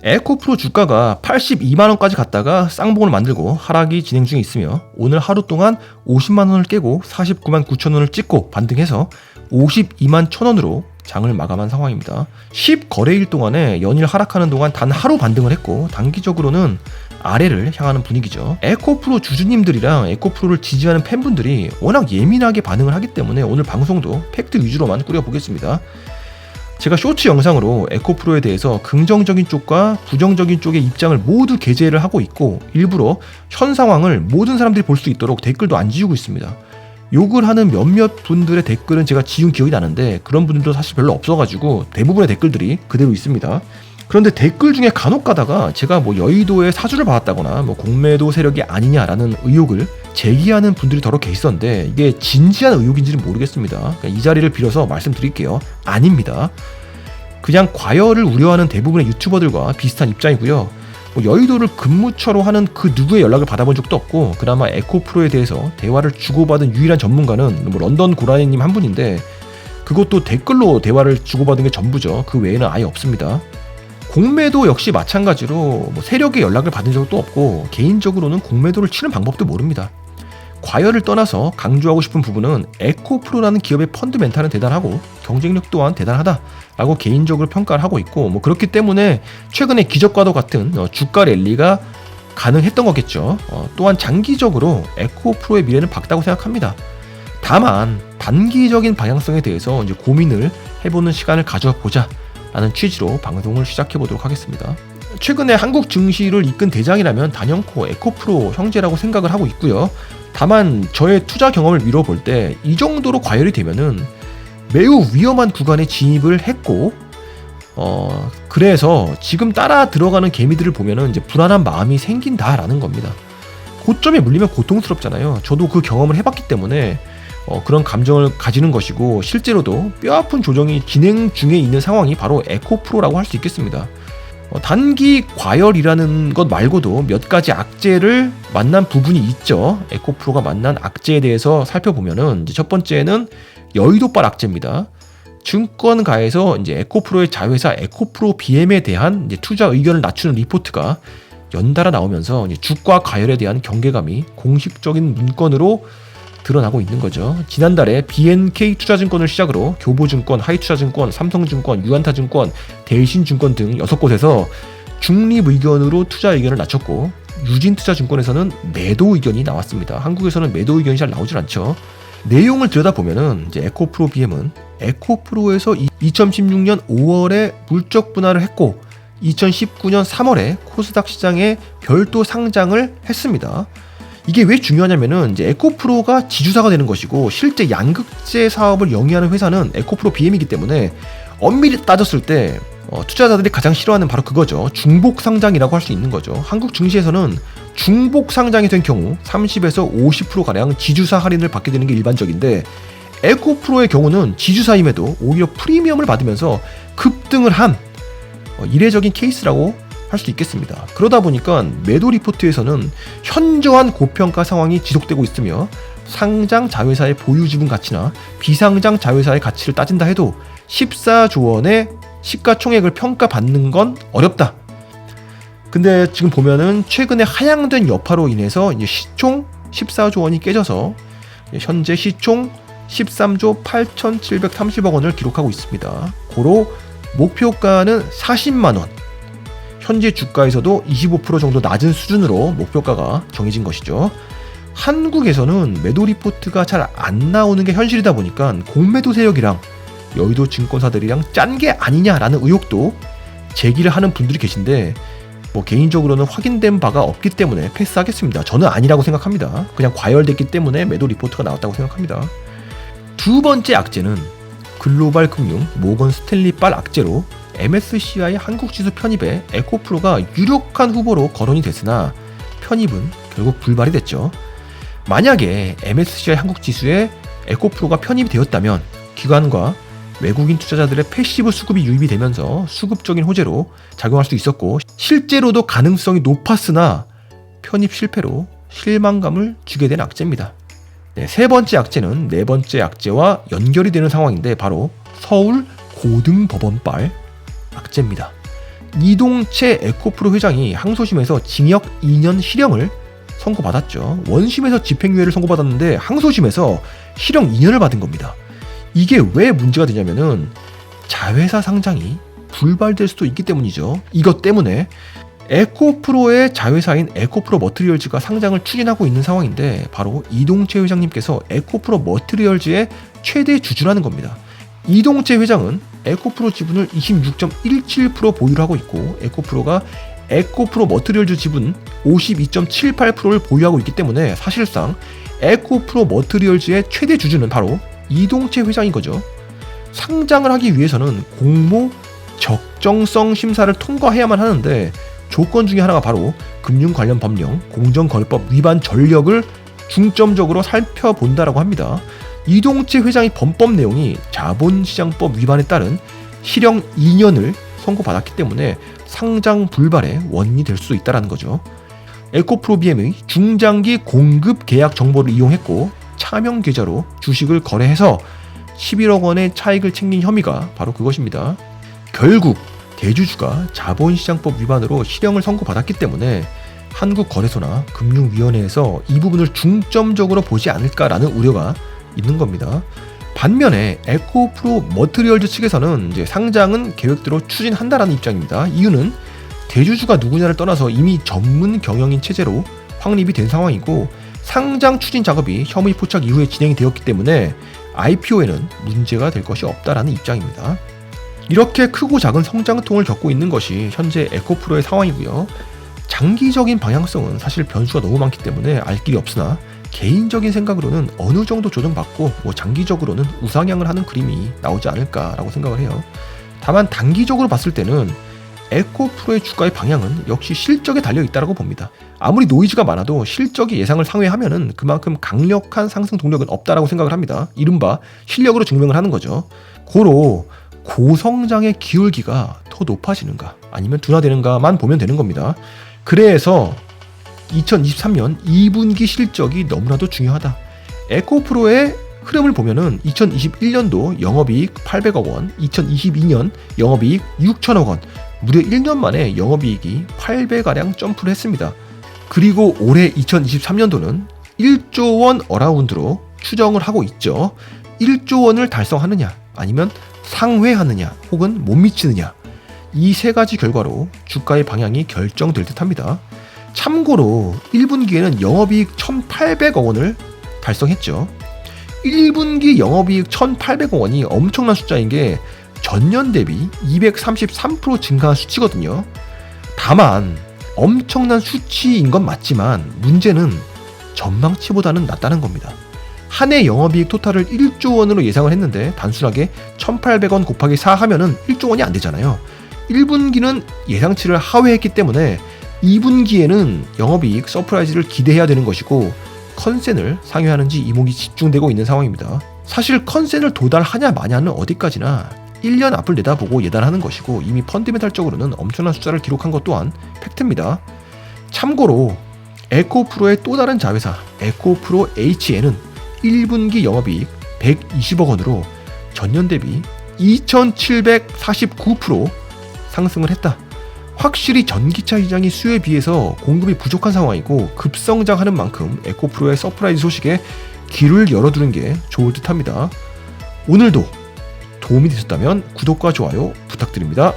에코프로 주가가 82만원까지 갔다가 쌍봉을 만들고 하락이 진행 중에 있으며 오늘 하루 동안 50만원을 깨고 49만 9천원을 찍고 반등해서 52만 1천원으로 장을 마감한 상황입니다. 10거래일 동안에 연일 하락하는 동안 단 하루 반등을 했고 단기적으로는 아래를 향하는 분위기죠. 에코프로 주주님들이랑 에코프로를 지지하는 팬분들이 워낙 예민하게 반응을 하기 때문에 오늘 방송도 팩트 위주로만 꾸려보겠습니다. 제가 쇼츠 영상으로 에코프로에 대해서 긍정적인 쪽과 부정적인 쪽의 입장을 모두 게재를 하고 있고 일부러 현 상황을 모든 사람들이 볼 수 있도록 댓글도 안 지우고 있습니다. 욕을 하는 몇몇 분들의 댓글은 제가 지운 기억이 나는데 그런 분들도 사실 별로 없어가지고 대부분의 댓글들이 그대로 있습니다. 그런데 댓글 중에 간혹 가다가 제가 여의도에 사주를 받았다거나 공매도 세력이 아니냐라는 의혹을 제기하는 분들이 더러 계셨었는데 이게 진지한 의혹인지는 모르겠습니다. 그러니까 이 자리를 빌어서 말씀드릴게요. 아닙니다. 그냥 과열을 우려하는 대부분의 유튜버들과 비슷한 입장이고요. 여의도를 근무처로 하는 그 누구의 연락을 받아본 적도 없고 그나마 에코프로에 대해서 대화를 주고받은 유일한 전문가는 런던 고라니님 한 분인데 그것도 댓글로 대화를 주고받은 게 전부죠. 그 외에는 아예 없습니다. 공매도 역시 마찬가지로 세력의 연락을 받은 적도 없고 개인적으로는 공매도를 치는 방법도 모릅니다. 과열을 떠나서 강조하고 싶은 부분은 에코프로라는 기업의 펀드멘탈은 대단하고 경쟁력 또한 대단하다라고 개인적으로 평가를 하고 있고 그렇기 때문에 최근에 기적과도 같은 주가 랠리가 가능했던 거겠죠. 또한 장기적으로 에코프로의 미래는 밝다고 생각합니다. 다만 단기적인 방향성에 대해서 이제 고민을 해보는 시간을 가져보자 라는 취지로 방송을 시작해보도록 하겠습니다. 최근에 한국 증시를 이끈 대장이라면 단연코 에코프로 형제라고 생각을 하고 있고요. 다만 저의 투자 경험을 미뤄볼 때 이 정도로 과열이 되면은 매우 위험한 구간에 진입을 했고 그래서 지금 따라 들어가는 개미들을 보면은 이제 불안한 마음이 생긴다라는 겁니다. 고점에 물리면 고통스럽잖아요. 저도 그 경험을 해봤기 때문에 그런 감정을 가지는 것이고 실제로도 뼈아픈 조정이 진행 중에 있는 상황이 바로 에코프로라고 할 수 있겠습니다. 단기 과열이라는 것 말고도 몇 가지 악재를 만난 부분이 있죠. 에코프로가 만난 악재에 대해서 살펴보면은 이제 첫 번째는 여의도발 악재입니다. 증권가에서 이제 에코프로의 자회사 에코프로 BM에 대한 이제 투자 의견을 낮추는 리포트가 연달아 나오면서 이제 주가 과열에 대한 경계감이 공식적인 문건으로 드러나고 있는 거죠. 지난달에 BNK 투자증권을 시작으로 교보증권, 하이투자증권, 삼성증권, 유안타증권, 대신증권 등 6곳에서 중립 의견으로 투자 의견을 낮췄고 유진투자증권에서는 매도 의견이 나왔습니다. 한국에서는 매도 의견이 잘 나오질 않죠. 내용을 들여다보면은 이제 에코프로 BM은 에코프로에서 2016년 5월에 물적 분할을 했고 2019년 3월에 코스닥 시장에 별도 상장을 했습니다. 이게 왜 중요하냐면은 이제 에코프로가 지주사가 되는 것이고 실제 양극재 사업을 영위하는 회사는 에코프로 BM이기 때문에 엄밀히 따졌을 때 투자자들이 가장 싫어하는 바로 그거죠. 중복 상장이라고 할 수 있는 거죠. 한국 증시에서는 중복 상장이 된 경우 30에서 50%가량 지주사 할인을 받게 되는 게 일반적인데 에코프로의 경우는 지주사임에도 오히려 프리미엄을 받으면서 급등을 한 이례적인 케이스라고 할 수 있겠습니다. 그러다 보니까 매도 리포트에서는 현저한 고평가 상황이 지속되고 있으며 상장 자회사의 보유 지분 가치나 비상장 자회사의 가치를 따진다 해도 14조 원의 시가총액을 평가받는 건 어렵다. 근데 지금 보면은 최근에 하향된 여파로 인해서 이제 시총 14조 원이 깨져서 현재 시총 13조 8,730억 원을 기록하고 있습니다. 고로 목표가는 40만 원. 현재 주가에서도 25% 정도 낮은 수준으로 목표가가 정해진 것이죠. 한국에서는 매도 리포트가 잘 안 나오는 게 현실이다 보니까 공매도 세력이랑 여의도 증권사들이랑 짠 게 아니냐라는 의혹도 제기를 하는 분들이 계신데 개인적으로는 확인된 바가 없기 때문에 패스하겠습니다. 저는 아니라고 생각합니다. 그냥 과열됐기 때문에 매도 리포트가 나왔다고 생각합니다. 두 번째 악재는 글로벌 금융 모건 스탠리발 악재로 MSCI 한국지수 편입에 에코프로가 유력한 후보로 거론이 됐으나 편입은 결국 불발이 됐죠. 만약에 MSCI 한국지수에 에코프로가 편입이 되었다면 기관과 외국인 투자자들의 패시브 수급이 유입이 되면서 수급적인 호재로 작용할 수 있었고 실제로도 가능성이 높았으나 편입 실패로 실망감을 주게 된 악재입니다. 세 번째 악재는 네 번째 악재와 연결이 되는 상황인데 바로 서울 고등법원발 악재입니다. 이동채 에코프로 회장이 항소심에서 징역 2년 실형을 선고받았죠. 원심에서 집행유예를 선고받았는데 항소심에서 실형 2년을 받은 겁니다. 이게 왜 문제가 되냐면은 자회사 상장이 불발될 수도 있기 때문이죠. 이것 때문에 에코프로의 자회사인 에코프로 머티리얼즈가 상장을 추진하고 있는 상황인데 바로 이동채 회장님께서 에코프로 머티리얼즈의 최대 주주라는 겁니다. 이동채 회장은 에코프로 지분을 26.17% 보유를 하고 있고 에코프로가 에코프로 머티리얼즈 지분 52.78%를 보유하고 있기 때문에 사실상 에코프로 머티리얼즈의 최대 주주는 바로 이동채 회장인 거죠. 상장을 하기 위해서는 공모 적정성 심사를 통과해야만 하는데 조건 중에 하나가 바로 금융 관련 법령, 공정거래법 위반 전력을 중점적으로 살펴본다라고 합니다. 이동채 회장의 범법 내용이 자본시장법 위반에 따른 실형 2년을 선고받았기 때문에 상장 불발의 원인이 될 수 있다는 거죠. 에코프로 BM의 중장기 공급 계약 정보를 이용했고 차명 계좌로 주식을 거래해서 11억 원의 차익을 챙긴 혐의가 바로 그것입니다. 결국 대주주가 자본시장법 위반으로 실형을 선고받았기 때문에 한국거래소나 금융위원회에서 이 부분을 중점적으로 보지 않을까라는 우려가 있는 겁니다. 반면에 에코프로 머티리얼즈 측에서는 이제 상장은 계획대로 추진한다라는 입장입니다. 이유는 대주주가 누구냐를 떠나서 이미 전문 경영인 체제로 확립이 된 상황이고 상장 추진 작업이 혐의 포착 이후에 진행이 되었기 때문에 IPO에는 문제가 될 것이 없다라는 입장입니다. 이렇게 크고 작은 성장통을 겪고 있는 것이 현재 에코프로의 상황이고요. 장기적인 방향성은 사실 변수가 너무 많기 때문에 알 길이 없으나 개인적인 생각으로는 어느 정도 조정받고 장기적으로는 우상향을 하는 그림이 나오지 않을까라고 생각을 해요. 다만 단기적으로 봤을 때는 에코프로의 주가의 방향은 역시 실적에 달려있다고 봅니다. 아무리 노이즈가 많아도 실적이 예상을 상회하면은 그만큼 강력한 상승 동력은 없다라고 생각을 합니다. 이른바 실력으로 증명을 하는 거죠. 고로 고성장의 기울기가 더 높아지는가 아니면 둔화되는가만 보면 되는 겁니다. 그래서 2023년 2분기 실적이 너무나도 중요하다. 에코프로의 흐름을 보면은 2021년도 영업이익 800억 원, 2022년 영업이익 6천억 원, 무려 1년 만에 영업이익이 8배가량 점프를 했습니다. 그리고 올해 2023년도는 1조 원 어라운드로 추정을 하고 있죠. 1조 원을 달성하느냐 아니면 상회하느냐 혹은 못 미치느냐 이 세 가지 결과로 주가의 방향이 결정될 듯합니다. 참고로 1분기에는 영업이익 1,800억 원을 달성했죠. 1분기 영업이익 1,800억 원이 엄청난 숫자인 게 전년 대비 233% 증가한 수치거든요. 다만 엄청난 수치인 건 맞지만 문제는 전망치보다는 낮다는 겁니다. 한 해 영업이익 토탈을 1조 원으로 예상을 했는데 단순하게 1,800원 곱하기 4 하면은 1조 원이 안 되잖아요. 1분기는 예상치를 하회했기 때문에 2분기에는 영업이익 서프라이즈를 기대해야 되는 것이고 컨센을 상회하는지 이목이 집중되고 있는 상황입니다. 사실 컨센을 도달하냐 마냐는 어디까지나 1년 앞을 내다보고 예단하는 것이고 이미 펀드멘탈적으로는 엄청난 숫자를 기록한 것 또한 팩트입니다. 참고로 에코프로의 또 다른 자회사 에코프로 HN은 1분기 영업이익 120억 원으로 전년 대비 2749% 상승을 했다. 확실히 전기차 시장이 수요에 비해서 공급이 부족한 상황이고 급성장하는 만큼 에코프로의 서프라이즈 소식에 길을 열어두는 게 좋을 듯합니다. 오늘도 도움이 되셨다면 구독과 좋아요 부탁드립니다.